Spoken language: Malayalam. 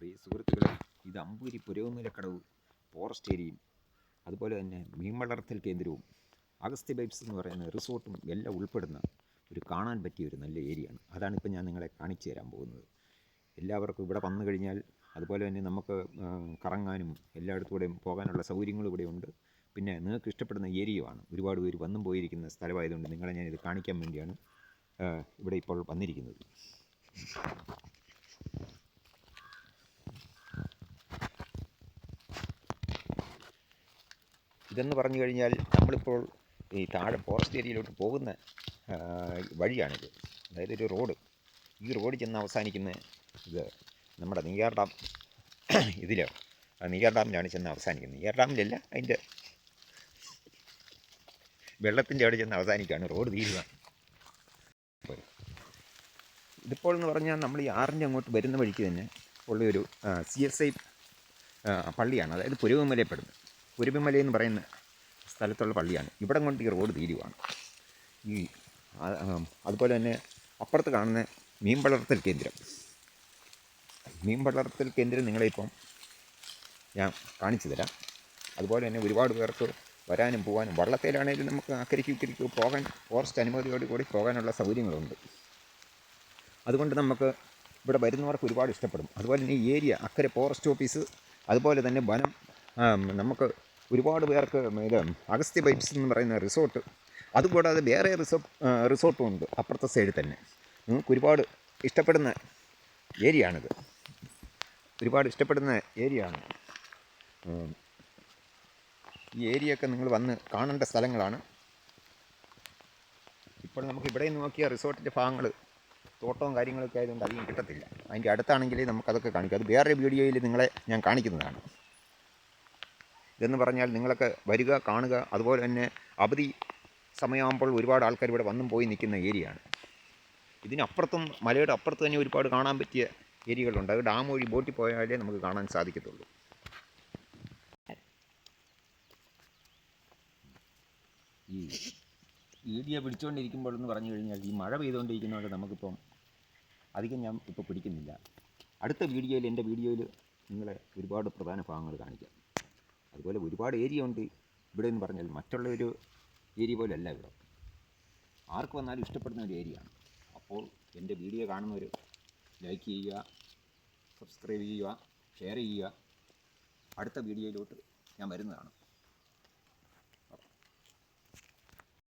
പ്രിയ സുഹൃത്തുക്കളെ, ഇത് അമ്പൂരി പുരവുമലക്കടവ് ഫോറസ്റ്റ് ഏരിയയും അതുപോലെ തന്നെ മീൻ വളർത്തൽ കേന്ദ്രവും അഗസ്ത്യ ബൈബ്സ് എന്ന് പറയുന്ന റിസോർട്ടും എല്ലാം ഉൾപ്പെടുന്ന ഒരു കാണാൻ പറ്റിയ ഒരു നല്ല ഏരിയയാണ്. അതാണിപ്പോൾ ഞാൻ നിങ്ങളെ കാണിച്ചു തരാൻ പോകുന്നത്. എല്ലാവർക്കും ഇവിടെ വന്നു കഴിഞ്ഞാൽ അതുപോലെ തന്നെ നമുക്ക് കറങ്ങാനും എല്ലായിടത്തൂടെയും പോകാനുള്ള സൗകര്യങ്ങളും ഇവിടെയുണ്ട്. പിന്നെ നിങ്ങൾക്ക് ഇഷ്ടപ്പെടുന്ന ഏരിയയുമാണ്. ഒരുപാട് പേര് വന്നും പോയിരിക്കുന്ന സ്ഥലമായതുകൊണ്ട് നിങ്ങളെ ഞാനിത് കാണിക്കാൻ വേണ്ടിയാണ് ഇവിടെ ഇപ്പോൾ വന്നിരിക്കുന്നത്. ഇതെന്ന് പറഞ്ഞു കഴിഞ്ഞാൽ നമ്മളിപ്പോൾ ഈ താഴെ ഫോറസ്റ്റ് ഏരിയയിലോട്ട് പോകുന്ന വഴിയാണിത്. അതായത് ഒരു റോഡ്, ഈ റോഡ് ചെന്ന് അവസാനിക്കുന്ന ഇത് നമ്മുടെ നെയ്യാർ ഡാം, ഇതിലോ നെയ്യാർ ഡാമിലാണ് ചെന്ന് അവസാനിക്കുന്നത്. നെയ്യാർ ഡാമിലല്ല, അതിൻ്റെ വെള്ളത്തിൻ്റെ അവിടെ ചെന്ന് അവസാനിക്കുകയാണ്, റോഡ് തീരുക. ഇതിപ്പോൾ എന്ന് പറഞ്ഞാൽ നമ്മൾ ഈ ആറിൻ്റെ അങ്ങോട്ട് വരുന്ന വഴിക്ക് തന്നെ ഉള്ളൊരു CSI പള്ളിയാണ്. അതായത് പുരവുമലയപ്പെടുന്നത്. പുരവുമല എന്ന് പറയുന്ന സ്ഥലത്തുള്ള പള്ളിയാണ്. ഇവിടെ കൊണ്ട് ഈ റോഡ് തീരുവാണ്. അതുപോലെ തന്നെ അപ്പുറത്ത് കാണുന്ന മീൻ വളർത്തൽ കേന്ദ്രം. മീൻ വളർത്തൽ കേന്ദ്രം നിങ്ങളിപ്പം ഞാൻ കാണിച്ചു തരാം. അതുപോലെ തന്നെ ഒരുപാട് പേർക്ക് വരാനും പോകാനും, വള്ളത്തേലാണെങ്കിലും നമുക്ക് അക്കരയ്ക്ക് ഇക്കരയ്ക്ക് പോകാൻ ഫോറസ്റ്റ് അനുമതിയോട് കൂടി പോകാനുള്ള സൗകര്യങ്ങളുണ്ട്. അതുകൊണ്ട് നമുക്ക് ഇവിടെ വരുന്നവർക്ക് ഒരുപാട് ഇഷ്ടപ്പെടും. അതുപോലെ തന്നെ ഈ ഏരിയ അക്കരെ ഫോറസ്റ്റ് ഓഫീസ്, അതുപോലെ തന്നെ വനം, നമുക്ക് ഒരുപാട് പേർക്ക് ഇത് അഗസ്ത്യ ബൈബ്സ് എന്ന് പറയുന്ന റിസോർട്ട്, അതുകൂടാതെ വേറെ റിസോർട്ടും ഉണ്ട് അപ്പുറത്തെ സൈഡിൽ തന്നെ. നിങ്ങൾക്ക് ഒരുപാട് ഇഷ്ടപ്പെടുന്ന ഏരിയയാണിത്. ഒരുപാട് ഇഷ്ടപ്പെടുന്ന ഏരിയയാണ്. ഈ ഏരിയയൊക്കെ നിങ്ങൾ വന്ന് കാണേണ്ട സ്ഥലങ്ങളാണ്. ഇപ്പോൾ നമുക്ക് ഇവിടെ നോക്കിയ റിസോർട്ടിൻ്റെ ഭാഗങ്ങൾ തോട്ടവും കാര്യങ്ങളൊക്കെ ആയതുകൊണ്ട് അധികം കിട്ടത്തില്ല. അതിൻ്റെ അടുത്താണെങ്കിൽ നമുക്കതൊക്കെ കാണിക്കാം. അത് വേറെ വീഡിയോയിൽ നിങ്ങളെ ഞാൻ കാണിക്കുന്നതാണ്. ഇതെന്ന് പറഞ്ഞാൽ നിങ്ങളൊക്കെ വരിക, കാണുക. അതുപോലെ തന്നെ അവധി സമയമാകുമ്പോൾ ഒരുപാട് ആൾക്കാർ ഇവിടെ വന്നും പോയി നിൽക്കുന്ന ഏരിയയാണ്. ഇതിനപ്പുറത്തും മലയുടെ അപ്പുറത്ത് തന്നെ ഒരുപാട് കാണാൻ പറ്റിയ ഏരിയകളുണ്ട്. അത് ഡാം വഴി ബോട്ടിൽ പോയാലേ നമുക്ക് കാണാൻ സാധിക്കത്തുള്ളൂ. ഈ വീഡിയോ പിടിച്ചുകൊണ്ടിരിക്കുമ്പോൾ എന്ന് പറഞ്ഞു കഴിഞ്ഞാൽ ഈ മഴ പെയ്തുകൊണ്ടിരിക്കുന്നതുകൊണ്ട് നമുക്കിപ്പം അധികം ഞാൻ ഇപ്പോൾ പിടിക്കുന്നില്ല. അടുത്ത വീഡിയോയിൽ, എൻ്റെ വീഡിയോയിൽ നിങ്ങളെ ഒരുപാട് പ്രധാന ഭാഗങ്ങൾ കാണിക്കാം. അതുപോലെ ഒരുപാട് ഏരിയ ഉണ്ട് ഇവിടെ എന്ന് പറഞ്ഞാൽ മറ്റുള്ള ഒരു ഏരിയ പോലെയല്ല ഇവിടെ. ആർക്ക് വന്നാലും ഇഷ്ടപ്പെടുന്ന ഒരു ഏരിയയാണ്. അപ്പോൾ എൻ്റെ വീഡിയോ കാണുന്നവർ ലൈക്ക് ചെയ്യുക, സബ്സ്ക്രൈബ് ചെയ്യുക, ഷെയർ ചെയ്യുക. അടുത്ത വീഡിയോയിലോട്ട് ഞാൻ വരുന്നതാണ്.